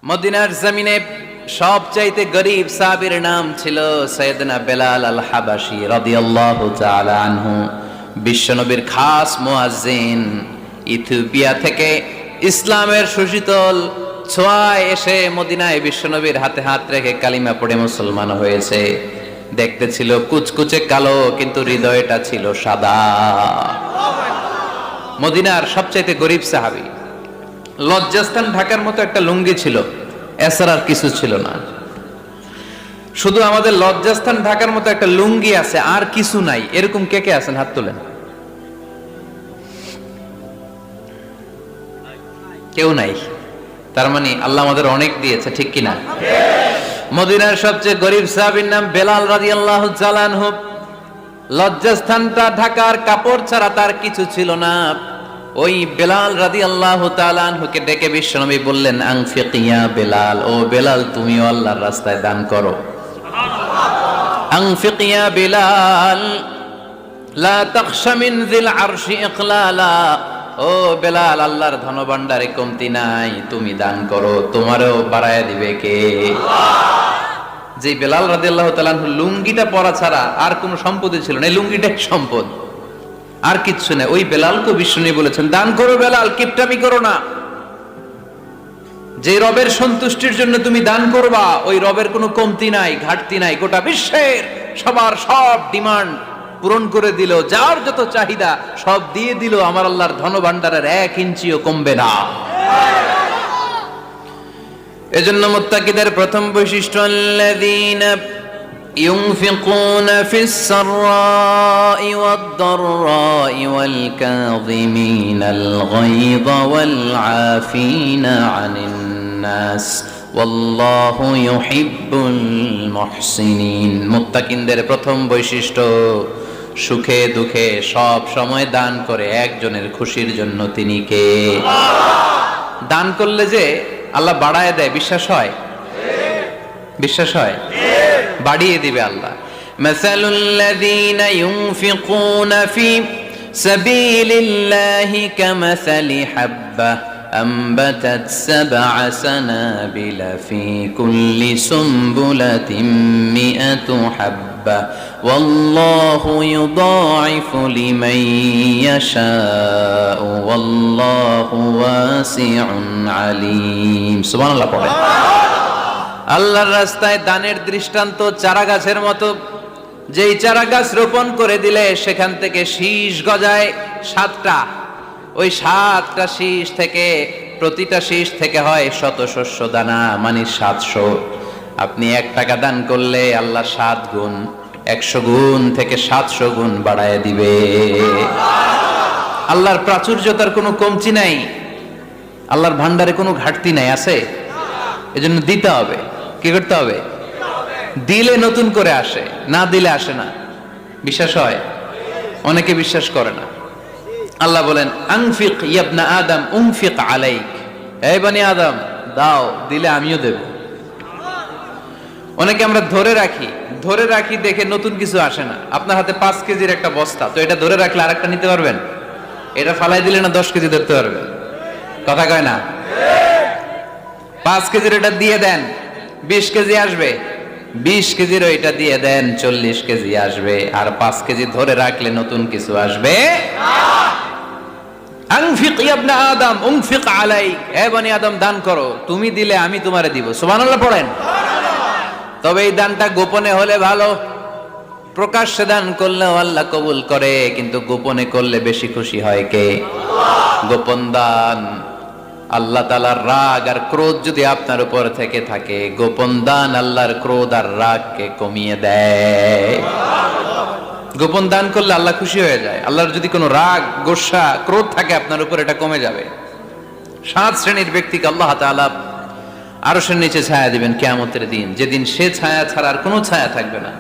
মদিনার জমিনে সবচাইতে গরীব সাহাবীর নাম ছিল সাইয়েদনা বেলাল আল হাবাশী রাদিয়াল্লাহু তাআলা আনহু। বিশ্বনবীর খাস মুয়াজ্জিন, ইথিওপিয়া থেকে ইসলামের সুশীতল ছোঁয়ায় এসে মদিনায় বিশ্বনবীর হাতে হাত রেখে কালিমা পড়ে মুসলমান হয়েছে। দেখতে ছিল কুচকুচে কালো, কিন্তু হৃদয়টা ছিল সাদা। মদিনার সবচাইতে গরীব সাহাবী। লজ্জাস্থান ঢাকার মতো একটা লুঙ্গি ছিল, এছাড়া আর কিছু ছিল না। শুধু আমাদের লজ্জাস্থান ঢাকার মতো একটা লুঙ্গি আছে, আর কিছু নাই। এরকম কে কে আছেন? হাত তোলেন। কেউ নাই। তার মানে আল্লাহ আমাদের অনেক দিয়েছে, ঠিক কিনা? মদিনার সবচেয়ে গরীব সাহাবীর নাম বেলাল রাদিয়াল্লাহু তাআলা আনহু। লজ্জাস্থানটা ঢাকার কাপড় ছাড়া তার কিছু ছিল না। ওই বেলাল রাদিয়াল্লাহু তাআলা আনহুকে ডেকে বিশ্বনবী বললেন, আনফিক ইয়া বেলাল, ও বেলাল তুমিও আল্লাহর রাস্তায় দান করো। আনফিক ইয়া বেলাল লা তাখশা মিন যিল আরশি ইকলালা, ও বেলাল আল্লাহর ধনভাণ্ডারে কমতি নাই, তুমি দান করো, তোমারও বাড়ায়া দিবে কে? যে বেলাল রাদিয়াল্লাহু তাআলা আনহু লুঙ্গিটা পরা ছাড়া আর কোনো সম্পদ ছিল না, এই লুঙ্গিটাই সম্পদ, আর কিচ্ছু নেই। ওই বেলালকে বিষ্ণু বলেছেন, দান করো বেলাল, কিপটামি করো না। যে রবের সন্তুষ্টির জন্য তুমি দান করবা, ওই রবের কোনো কমতি নাই, ঘাটতি নাই। গোটা বিশ্বের সবার সব ডিমান্ড পূরণ করে দিল, যার যত চাহিদা সব দিয়ে দিল, আমার আল্লাহর ধনভাণ্ডারের 1 ইঞ্চিও কমবে না। এজন্য মুত্তাকিদের প্রথম বৈশিষ্ট্য, আল্লাযীনা ينفقون في السراء والضراء والكاظمين الغيظ والعافين عن الناس والله يحب المحسنين। মুত্তাকিনদের প্রথম বৈশিষ্ট্য, সুখে দুঃখে সব সময় দান করে একজনের খুশির জন্য। তিনি কে? দান করলে যে আল্লাহ বাড়ায় দেয়, বিশ্বাস হয়? বিশ্বাস হয়? বাড়িয়ে দিবে আল্লাহ। মাসালুল লাযীনা ইউনফিকুনা ফি সাবিলিল্লাহি কামাসালি হাব্বা আনবাতাত সাবআ সানাবিলা ফি কুল্লি সুমবুলাতিন মিআতু হাব্বা ওয়াল্লাহু ইউদাঈফু লিমান ইয়াশাউ ওয়াল্লাহু ওয়াসিউন আলীম। সুবহানাল্লাহ পড়েন। আল্লাহর রাস্তায় দানের দৃষ্টান্ত চারা গাছের মতো। যেই চারা গাছ রোপণ করে দিলে সেখান থেকে শীষ গজায় 7টা। ওই 7টা শীষ থেকে, প্রতিটা শীষ থেকে হয় শত শস্য দানা, মানে 700। আপনি 1 টাকা দান করলে আল্লাহ 7 গুণ, 100 গুণ থেকে 700 গুণ বাড়ায় দিবে। আল্লাহর প্রাচুর্যতার কোনো কমতি নাই, আল্লাহর ভান্ডারে কোনো ঘাটতি নাই। আছে? এজন্য দিতে হবে। কি করতে হবে? দিলে নতুন করে আসে, না দিলে আসে না। বিশ্বাস হয়? অনেকে বিশ্বাস করে না। আল্লাহ বলেন, আনফিক ইয়া আদম উনফিক আলাইক, হে বনি আদম দাও, দিলে আমিও দেব। অনেকে আমরা ধরে রাখি দেখে নতুন কিছু আসে না। আপনার হাতে 5 কেজির একটা বস্তা, তো এটা ধরে রাখলে আরেকটা নিতে পারবেন? এটা ফালাই দিলে না 10 কেজি ধরতে পারবেন? কথা কয় না? 5 কেজির এটা দিয়ে দেন, 20 কেজি আসবে। 20 কেজির ওইটা দিয়ে দেন, 40 কেজি আসবে। আর 5 কেজি ধরে রাখলে নতুন কিছু আসবে। আনফিক ইয়া ইবনা আদম উনফিক আলাইক, হে বনি আদম দান করো, তুমি দিলে আমি তোমারে দিব। সুবহানাল্লাহ পড়েন। তবে এই দানটা গোপনে হলে ভালো। প্রকাশ্যে দান করলেও আল্লাহ কবুল করে, কিন্তু গোপনে করলে বেশি খুশি হয় কে? গোপন দান। আল্লাহ তাআলার রাগ আর ক্রোধ যদি আপনার উপর থেকে থাকে, গোপন দান আল্লাহর ক্রোধ আর রাগকে কমিয়ে দেয়। গোপন দান করলে আল্লাহ খুশি হয়ে যায়। আল্লাহর যদি কোনো রাগ, গোসা, ক্রোধ থাকে আপনার উপর, এটা কমে যাবে। 7 শ্রেণীর ব্যক্তিকে আল্লাহ তাআলা আরশের নিচে ছায়া দিবেন কিয়ামতের দিন, যেদিন সে ছায়া ছাড়া আর কোনো ছায়া থাকবে না।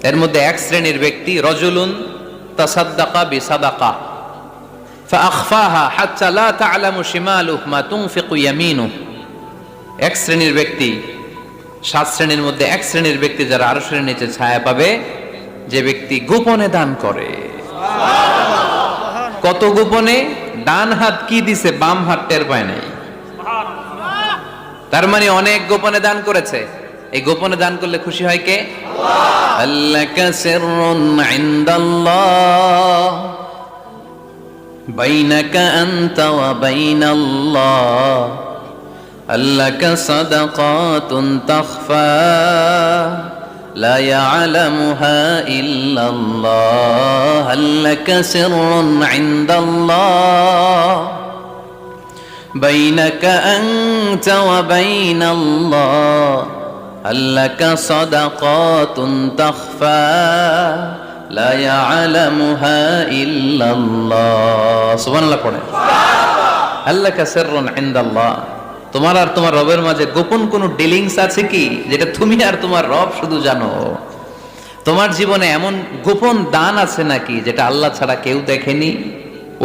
এর মধ্যে 1 শ্রেণীর ব্যক্তি, রজুলুন তাসাদ্দাকা বিসাদাকা ফাআখফাহা হাত্তা লা তা'লামু শিমালুহু মা তুনফিকু ইয়ামিনুহু। 1 শ্রেণীর ব্যক্তি, 7 শ্রেণীর মধ্যে 1 শ্রেণীর ব্যক্তি যারা আরশের নিচে ছায়া পাবে, যে ব্যক্তি গোপনে দান করে। কত গোপনে? ডান হাত কি দিছে, বাম হাত টের পায় নাই। তার মানে অনেক গোপনে দান করেছে। এই গোপনে দান করলে খুশি হয় কে? আল্লাকা সিররুন ইনদাল্লাহ বাইনাকা আনতা ওয়া বাইনাল্লাহ আল্লাকা সাদাকাতুন তাখফা লা ইয়ালামুহা ইল্লাল্লাহ আল্লাকা সিররুন ইনদাল্লাহ বাইনাকা আনতা ওয়া বাইনাল্লাহ আল্লাকা সাদাকাতুন তাখফা লা ইয়ালামুহা ইল্লাল্লাহ। সুবহানাল্লাহ পড়ে। আল্লাকা সিররুন ইনদাল্লাহ, তোমার আর তোমার রবের মাঝে গোপন কোনো ডিলিংস আছে কি যেটা তুমি আর তোমার রব শুধু জানো? তোমার জীবনে এমন গোপন দান আছে নাকি যেটা আল্লাহ ছাড়া কেউ দেখেনি?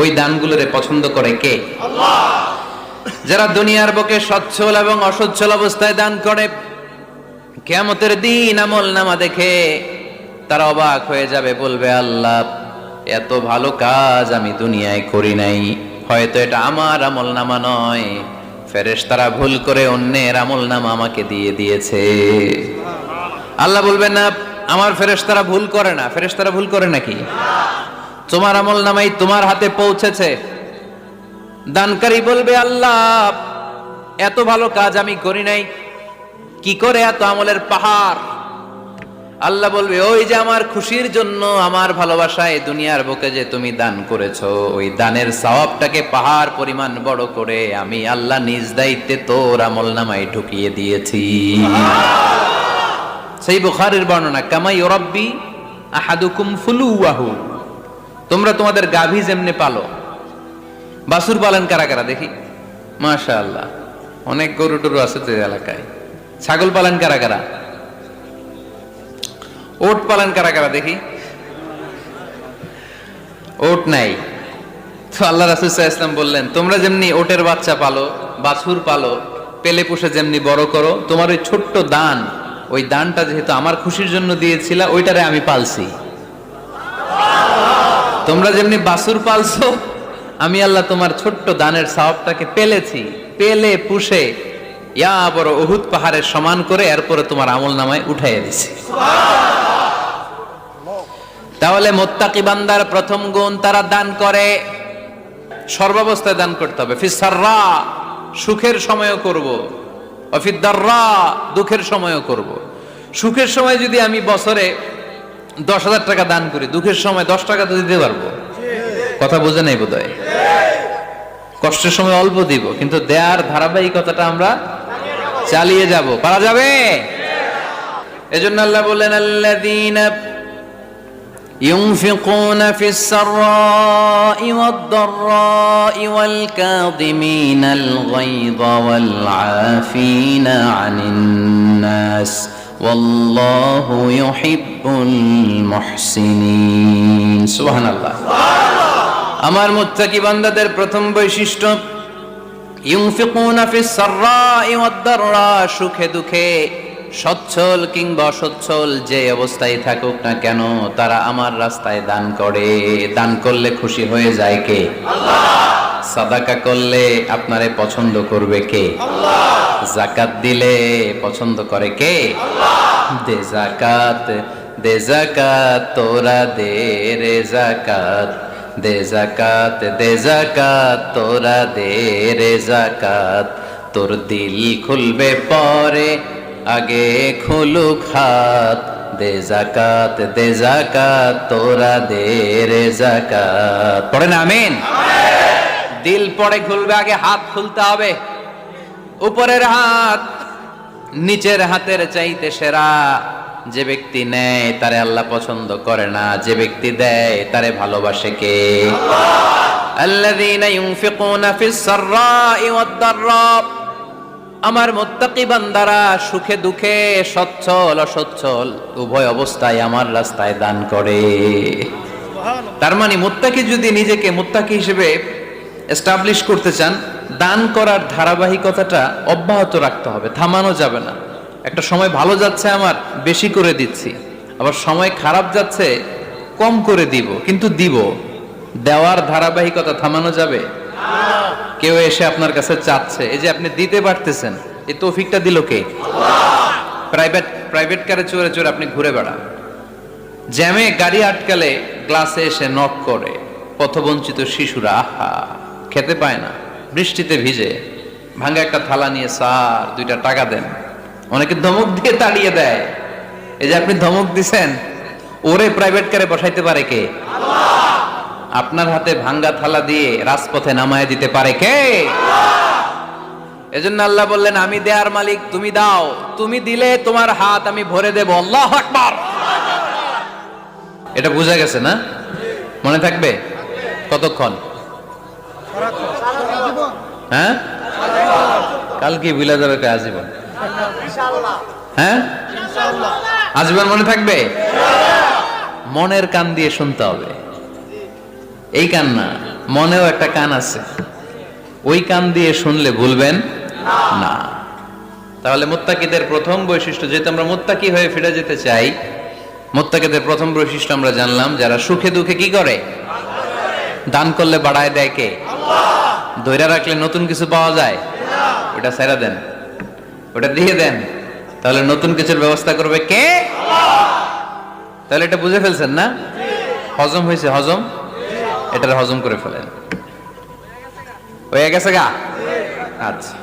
ওই দানগুলোরে পছন্দ করে কে? আল্লাহ। যারা দুনিয়ার বুকে সচ্ছল এবং অসচ্ছল অবস্থায় দান করে, কিয়ামতের দিন আমল নামা দেখে তারা অবাক হয়ে যাবে, বলবে আল্লাহ এত ভালো কাজ আমি দুনিয়ায় করি নাই, হয়তো এটা আমার আমল নামা নয়, ফেরেশতারা ভুল করে অন্যের আমল নামা আমাকে দিয়ে দিয়েছে। আল্লাহ বলবেন না আমার ফেরেশতারা ভুল করে না। ফেরেশতারা ভুল করে নাকি? তোমার আমল নামাই তোমার হাতে পৌঁছেছে। দানকারী বলবে আল্লাহ এত ভালো কাজ আমি করি নাই, কি করে এত আমলের পাহাড়? আল্লাহ বলবে ওই যে আমার খুশির জন্য, আমার ভালোবাসায় দুনিয়ার বুকে যে তুমি দান করেছো, ওই দানের সওয়াবটাকে পাহাড় পরিমাণ বড় করে আমি আল্লাহ নিজ দায়িত্বে তোর আমল নামায় ঢুকিয়ে দিয়েছি। সেই বুখারীর বর্ণনা, কামা ইউরাব্বি আহাদুকুম ফুলুয়াহু, তোমরা তোমাদের গাভী যেমনি পালো। বাছুর পালন কারা কারা দেখি? মাশাআল্লাহ, অনেক গরু টরু আছে তো এলাকায়। ছাগল পালন কারা কারা? ওট পালন কারা কারা দেখি? ওট নাই তো আল্লাহ রাসূল সাল্লাল্লাহু আলাইহি ওয়াসাল্লাম বললেন তোমরা যেমনি ওটের বাচ্চা পালো, বাছুর পালো, পেলে পুষে যেমনি বড় করো, তোমার ওই ছোট্ট দান, ওই দানটা যেহেতু আমার খুশির জন্য দিয়েছিলা, ওইটারে আমি পালছি। তোমরা যেমনি বাছুর পালছো, আমি আল্লাহ তোমার ছোট্ট দানের সওয়াবটাকে পেলেছি, পেলে পুষে ইয়া বড় উহুদ পাহাড়ের সমান করে এরপরে তোমার আমল নামায় উঠাইয়া দিছি। তাহলে মুত্তাকি বান্দার প্রথম গুণ, তারা দান করে, সর্বাবস্থায় দান করতে হবে। ফিস সাররা, সুখের সময়ও করব, ওয়াফিদ দাররা, দুঃখের সময়ও করব। সুখের সময় যদি আমি বছরে 10,000 টাকা দান করি, দুঃখের সময় 10 টাকা তো দিতে পারবো। কথা বোঝে নাই বোধহয়? কষ্টের সময় অল্প দিব, কিন্তু দেয়ার ধারাবাহিকতাটা আমরা চালিয়ে যাব। পারা যাবে? এজন্য আল্লাহ বললেন আল্লাযীনা ينفقون في السراء والضراء والكاظمين الغيظ والعافين عن الناس والله يحب المحسنين। সুবহান আল্লাহ। আমার মুত্তাকি বান্দাদের প্রথম বৈশিষ্ট্য, ইউনফিকুনা ফিস সাররাই ওয়াদ দাররা, সুখে দুঃখে, সচ্ছল কিংবা অসচ্ছল যে অবস্থায় থাকুক না কেন, তারা আমার রাস্তায় দান করে। দান করলে খুশি হয়ে যায় কে? আল্লাহ। সাদাকা করলে আপনারে পছন্দ করবে কে? আল্লাহ। যাকাত দিলে পছন্দ করে কে? আল্লাহ। দে যাকাত, দে যাকাত, তোরা দে রে যাকাত, দে যাকাত, দে যাকাত, তোরা দে রে যাকাত, তোর দিল খুলবে পরে আগে খুলুক হাত, দে যাকাত, দে যাকাত, তোরা দে রে যাকাত। পড়েন আমিন। দিল পরে খুলবে, আগে হাত খুলতে হবে। উপরের হাত নিচের হাতের চাইতে সেরা। যে ব্যক্তি নেয় তারে আল্লাহ পছন্দ করে না, যে ব্যক্তি দেয় তারে ভালোবাসে কে? আল্লাহ। আল্লাযীনা ইউনফিকুনা ফিস সাররাই ওয়াদ দাররা, আমার মুত্তাকি বান্দারা সুখে দুঃখে, সচ্ছল অসচ্ছল উভয় অবস্থায় আমার রাস্তায় দান করে। তার মানে মুত্তাকি যদি নিজেকে মুত্তাকি হিসেবে এস্টাবলিশ করতে চান, দান করার ধারাবাহিকতাটা অব্যাহত রাখতে হবে, থামানো যাবে না। একটা সময় ভালো যাচ্ছে আমার, বেশি করে দিচ্ছি, আবার সময় খারাপ যাচ্ছে, কম করে দিব, কিন্তু দিব। দেওয়ার ধারাবাহিকতা থামানো যাবে? কেউ এসে আপনার কাছে চাচ্ছে, এই যে আপনি দিতে পারতেছেন, এই তৌফিকটা দিল কে? প্রাইভেট কারে চড়ে চড়ে আপনি ঘুরে বেড়ান, জ্যামে গাড়ি আটকালে গ্লাসে এসে নক করে, পথবঞ্চিত শিশুরা আহা খেতে পায় না, বৃষ্টিতে ভিজে ভাঙা একটা থালা নিয়ে স্যার 2টা টাকা দেন, অনেকে ধমক দিয়ে তাড়িয়ে দেয়। এই যে আপনি ধমক দিছেন, ওরে প্রাইভেট কারে বসাইতে পারে কে? আপনার হাতে ভাঙ্গা থালা দিয়ে রাজপথে নামায় দিতে পারে কে? এজন্য আল্লাহ বললেন, আমি দেয়ার মালিক, তুমি দাও, তুমি দিলে তোমার হাত আমি ভরে দেব। আল্লাহু আকবার। এটা বোঝা গেছে না? মনে থাকবে কতক্ষণ? হ্যাঁ, কালকে ভুলে যাবে আজীবন। হ্যাঁ, আজীবন মনে থাকবে। মনের কান দিয়ে শুনতে হবে, এই কান না, মনেও একটা কান আছে, ওই কান দিয়ে শুনলে ভুলবেন না। তাহলে মুত্তাকিদের প্রথম বৈশিষ্ট্য, যেহেতু আমরা মুত্তাকি হয়ে ফিরে যেতে চাই, মুত্তাকিদের প্রথম বৈশিষ্ট্য আমরা জানলাম, যারা সুখে দুঃখে কি করে? দান করলে বাড়ায় দেয় কে? ধৈর্য রাখলে নতুন কিছু পাওয়া যায়, ওটা ছেড়ে দেন, ওটা দিয়ে দেন, তাহলে নতুন কিছুর ব্যবস্থা করবে কে? তাহলে এটা বুঝে ফেলছেন না? হজম হয়েছে? হজম, এটার হজম করে ফেলেন। হয়ে গেছে গা? আচ্ছা।